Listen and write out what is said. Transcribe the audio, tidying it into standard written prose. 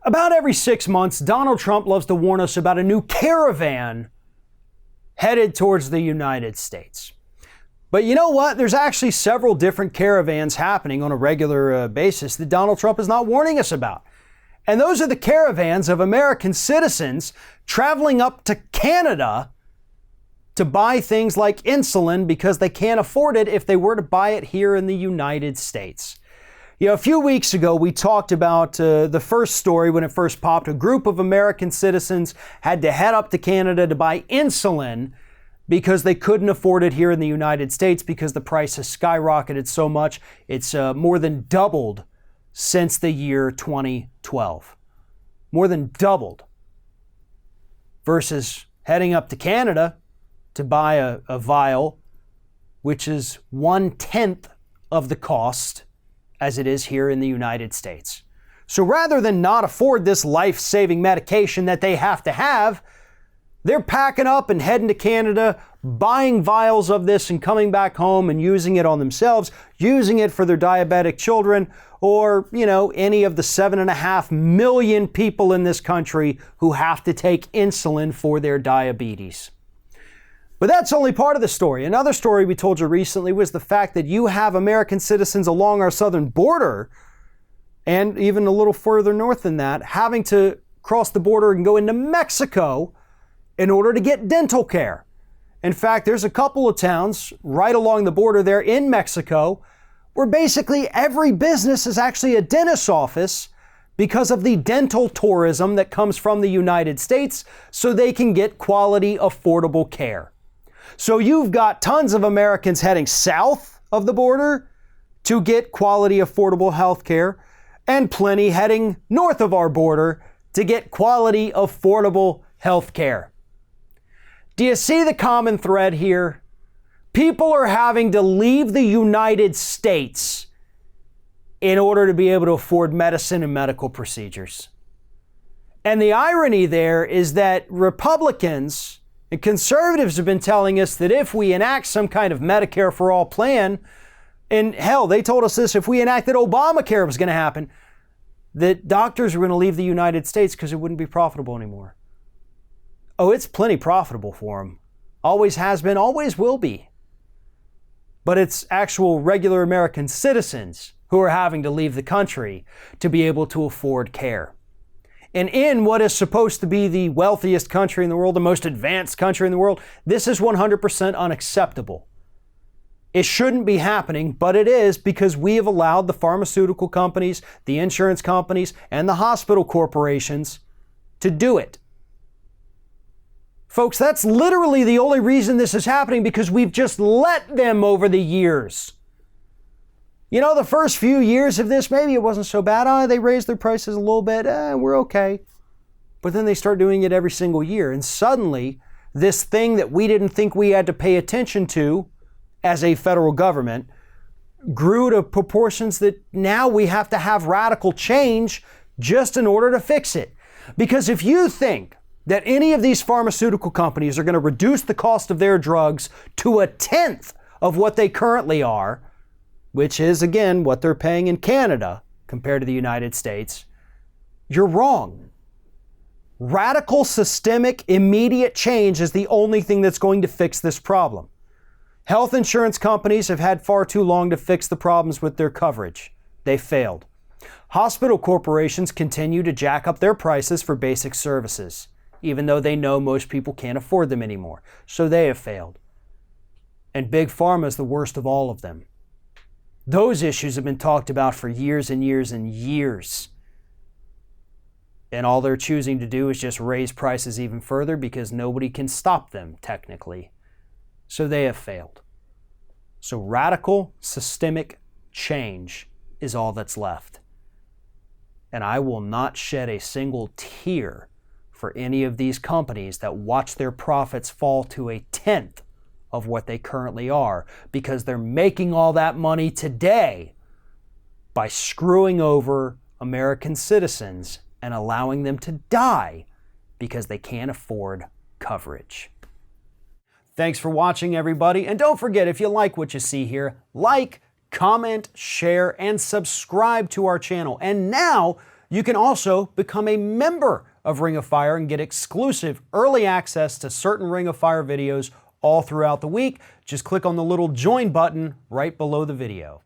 About every 6 months, Donald Trump loves to warn us about a new caravan headed towards the United States. But you know what? There's actually several different caravans happening on a regular basis that Donald Trump is not warning us about. And those are the caravans of American citizens traveling up to Canada to buy things like insulin because they can't afford it if they were to buy it here in the United States. You know, a few weeks ago, we talked about the first story when it first popped. A group of American citizens had to head up to Canada to buy insulin because they couldn't afford it here in the United States because the price has skyrocketed so much. It's more than doubled since the year 2012. More than doubled. Versus heading up to Canada to buy a vial, which is 1/10 of the cost as it is here in the United States. So rather than not afford this life-saving medication that they have to have, they're packing up and heading to Canada, buying vials of this and coming back home and using it on themselves, using it for their diabetic children, or, you know, any of the 7.5 million people in this country who have to take insulin for their diabetes. But that's only part of the story. Another story we told you recently was the fact that you have American citizens along our southern border, and even a little further north than that, having to cross the border and go into Mexico in order to get dental care. In fact, there's a couple of towns right along the border there in Mexico where basically every business is actually a dentist's office because of the dental tourism that comes from the United States so they can get quality, affordable care. So you've got tons of Americans heading south of the border to get quality, affordable health care, and plenty heading north of our border to get quality, affordable health care. Do you see the common thread here? People are having to leave the United States in order to be able to afford medicine and medical procedures. And the irony there is that Republicans and conservatives have been telling us that if we enact some kind of Medicare for all plan, and hell, they told us this if we enacted Obamacare was going to happen, that doctors were going to leave the United States because it wouldn't be profitable anymore. Oh, it's plenty profitable for them. Always has been, always will be. But it's actual regular American citizens who are having to leave the country to be able to afford care. And in what is supposed to be the wealthiest country in the world, the most advanced country in the world, this is 100% unacceptable. It shouldn't be happening, but it is because we have allowed the pharmaceutical companies, the insurance companies, and the hospital corporations to do it. Folks, that's literally the only reason this is happening, because we've just let them over the years. You know, the first few years of this, maybe it wasn't so bad. They raised their prices a little bit. We're okay. But then they start doing it every single year. And suddenly, this thing that we didn't think we had to pay attention to as a federal government grew to proportions that now we have to have radical change just in order to fix it. Because if you think that any of these pharmaceutical companies are going to reduce the cost of their drugs to 1/10 of what they currently are, which is, again, what they're paying in Canada compared to the United States, you're wrong. Radical, systemic, immediate change is the only thing that's going to fix this problem. Health insurance companies have had far too long to fix the problems with their coverage. They failed. Hospital corporations continue to jack up their prices for basic services, even though they know most people can't afford them anymore. So they have failed. And Big Pharma is the worst of all of them. Those issues have been talked about for years and years and years. And all they're choosing to do is just raise prices even further because nobody can stop them, technically. So they have failed. So radical, systemic change is all that's left. And I will not shed a single tear for any of these companies that watch their profits fall to 1/10 of what they currently are, because they're making all that money today by screwing over American citizens and allowing them to die because they can't afford coverage. Thanks for watching, everybody. And don't forget, if you like what you see here, like, comment, share, and subscribe to our channel. And now You can also become a member of Ring of Fire and get exclusive early access to certain Ring of Fire videos all throughout the week. Just click on the little join button right below the video.